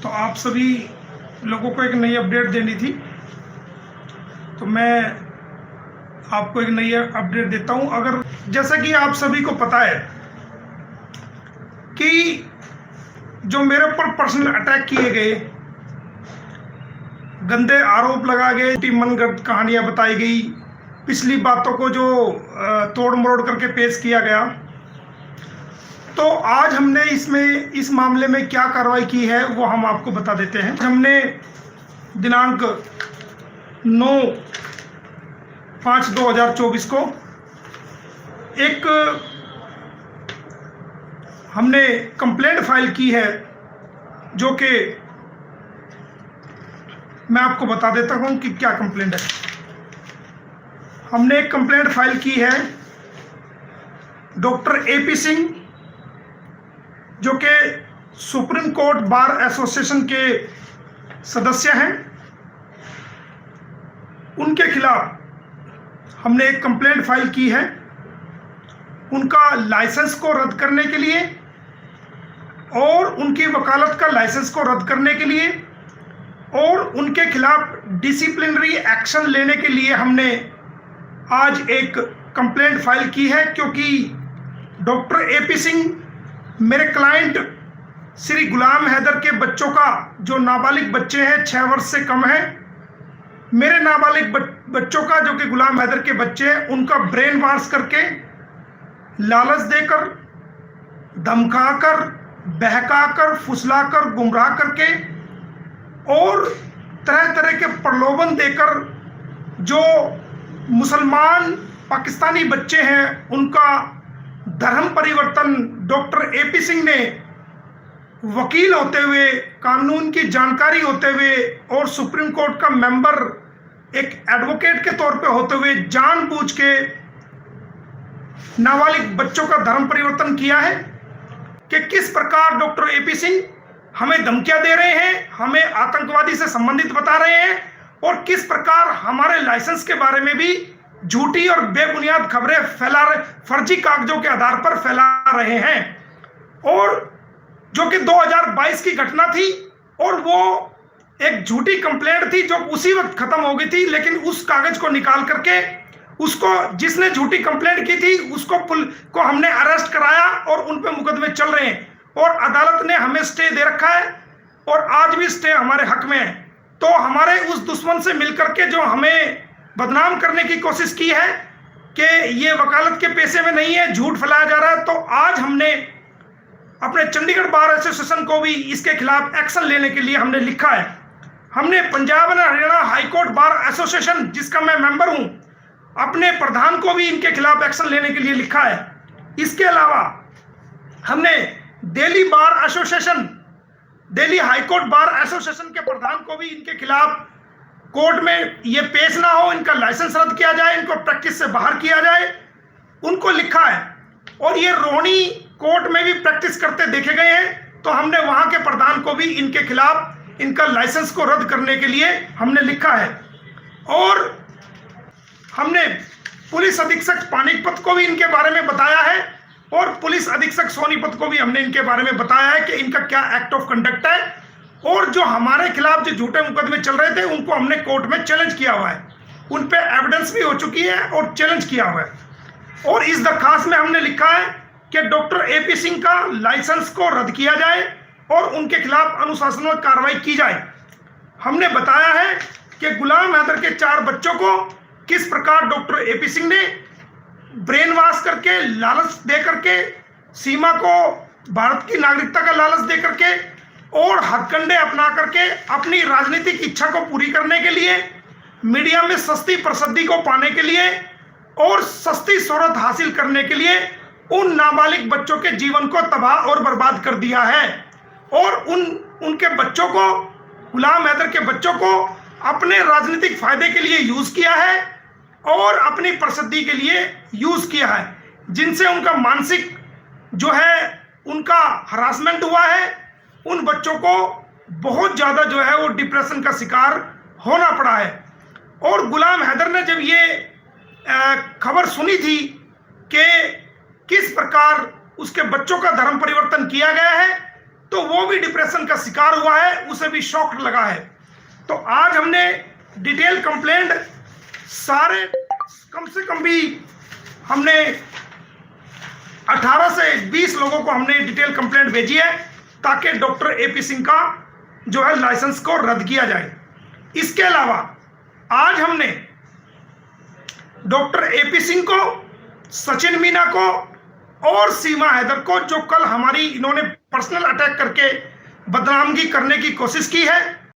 तो आप सभी लोगों को एक नई अपडेट देनी थी, तो मैं आपको एक नई अपडेट देता हूं। अगर जैसा कि आप सभी को पता है कि जो मेरे ऊपर पर्सनल अटैक किए गए, गंदे आरोप लगाए गए, मनगढ़ंत कहानियां बताई गई, पिछली बातों को जो तोड़ मरोड़ करके पेश किया गया, तो आज हमने इस मामले में क्या कार्रवाई की है वो हम आपको बता देते हैं। हमने दिनांक 9/5/2024 को एक हमने कंप्लेंट फाइल की है, जो कि मैं आपको बता देता हूं कि क्या कंप्लेंट है। हमने एक कंप्लेंट फाइल की है डॉक्टर AP सिंह, जो कि सुप्रीम कोर्ट बार एसोसिएशन के सदस्य हैं, उनके खिलाफ हमने एक कंप्लेंट फाइल की है उनका लाइसेंस को रद्द करने के लिए और उनकी वकालत का लाइसेंस को रद्द करने के लिए और उनके खिलाफ डिसिप्लिनरी एक्शन लेने के लिए हमने आज एक कंप्लेंट फाइल की है। क्योंकि डॉक्टर AP सिंह मेरे क्लाइंट श्री गुलाम हैदर के बच्चों का, जो नाबालिग बच्चे हैं 6 वर्ष से कम है, मेरे नाबालिग बच्चों का जो कि गुलाम हैदर के बच्चे हैं, उनका ब्रेन वॉश करके, लालच देकर, धमकाकर, बहकाकर, फुसलाकर, गुमराह करके और तरह तरह के प्रलोभन देकर जो मुसलमान पाकिस्तानी बच्चे हैं उनका धर्म परिवर्तन डॉक्टर AP सिंह ने वकील होते हुए, कानून की जानकारी होते हुए और सुप्रीम कोर्ट का मेंबर, एक एडवोकेट के तौर पे होते हुए जानबूझ के नाबालिग बच्चों का धर्म परिवर्तन किया है। कि किस प्रकार डॉक्टर AP सिंह हमें धमकियां दे रहे हैं, हमें आतंकवादी से संबंधित बता रहे हैं और किस प्रकार हमारे लाइसेंस के बारे में भी झूठी और बेबुनियाद खबरें फैला रहे, फर्जी कागजों के आधार पर फैला रहे हैं। और जो कि 2022 की घटना थी और वो एक झूठी कंप्लेंट थी जो उसी वक्त खत्म हो गई थी, लेकिन उस कागज को निकाल करके उसको, जिसने झूठी कंप्लेंट की थी उसको हमने अरेस्ट कराया और उन पे मुकदमे चल रहे हैं और अदालत ने हमें स्टे दे रखा है और आज भी स्टे हमारे हक में है। तो हमारे उस दुश्मन से मिलकर के जो हमें बदनाम करने की कोशिश की है कि ये वकालत के पैसे में नहीं है, झूठ फैलाया जा रहा है, तो आज हमने अपने चंडीगढ़ बार एसोसिएशन को भी इसके खिलाफ एक्शन लेने के लिए हमने लिखा है। हमने Punjab and Haryana high court bar association, जिसका मैं मेंबर हूं, अपने प्रधान को भी इनके खिलाफ एक्शन लेने के लिए लिखा है। इसके अलावा हमने Delhi bar association, Delhi high court bar association के प्रधान को भी इनके खिलाफ कोर्ट में ये पेश ना हो, इनका लाइसेंस रद्द किया जाए, इनको प्रैक्टिस से बाहर किया जाए, उनको लिखा है। और ये रोहिणी कोर्ट में भी प्रैक्टिस करते देखे गए हैं, तो हमने वहां के प्रधान को भी इनके खिलाफ इनका लाइसेंस को रद्द करने के लिए हमने लिखा है। और हमने पुलिस अधीक्षक पानीपत को भी इनके बारे में बताया है और पुलिस अधीक्षक सोनीपत को भी हमने इनके बारे में बताया है कि इनका क्या एक्ट ऑफ कंडक्ट है और जो हमारे खिलाफ जो झूठे मुकदमे चल रहे थे उनको हमने कोर्ट में चैलेंज किया हुआ है, उन पे एविडेंस भी हो चुकी है और चैलेंज किया हुआ है। और इस दरखास्त में हमने लिखा है कि डॉक्टर AP सिंह का लाइसेंस को रद्द किया जाए और उनके खिलाफ अनुशासनात्मक कार्रवाई की जाए। हमने बताया है कि गुलाम हैदर के 4 बच्चों को किस प्रकार डॉक्टर AP सिंह ने ब्रेन वॉश करके, लालच दे करके, सीमा को भारत की नागरिकता का लालच दे करके और हथकंडे अपना करके अपनी राजनीतिक इच्छा को पूरी करने के लिए, मीडिया में सस्ती प्रसिद्धि को पाने के लिए और सस्ती शोहरत हासिल करने के लिए उन नाबालिग बच्चों के जीवन को तबाह और बर्बाद कर दिया है और उनके बच्चों को, गुलाम हैदर के बच्चों को अपने राजनीतिक फायदे के लिए यूज किया है और अपनी प्रसिद्धि के लिए यूज किया है, जिनसे उनका मानसिक जो है उनका हरासमेंट हुआ है। उन बच्चों को बहुत ज़्यादा जो है वो डिप्रेशन का शिकार होना पड़ा है। और गुलाम हैदर ने जब ये खबर सुनी थी कि किस प्रकार उसके बच्चों का धर्म परिवर्तन किया गया है तो वो भी डिप्रेशन का शिकार हुआ है, उसे भी शॉक लगा है। तो आज हमने डिटेल कंप्लेंट सारे कम से कम भी हमने 18 से 20 लोगों को हमने डिटेल कंप्लेंट भेजी है ताकि डॉक्टर एपी सिंह का जो है लाइसेंस को रद्द किया जाए। इसके अलावा आज हमने डॉक्टर एपी सिंह को, सचिन मीना को और सीमा हैदर को, जो कल हमारी इन्होंने पर्सनल अटैक करके बदनामगी करने की कोशिश की है,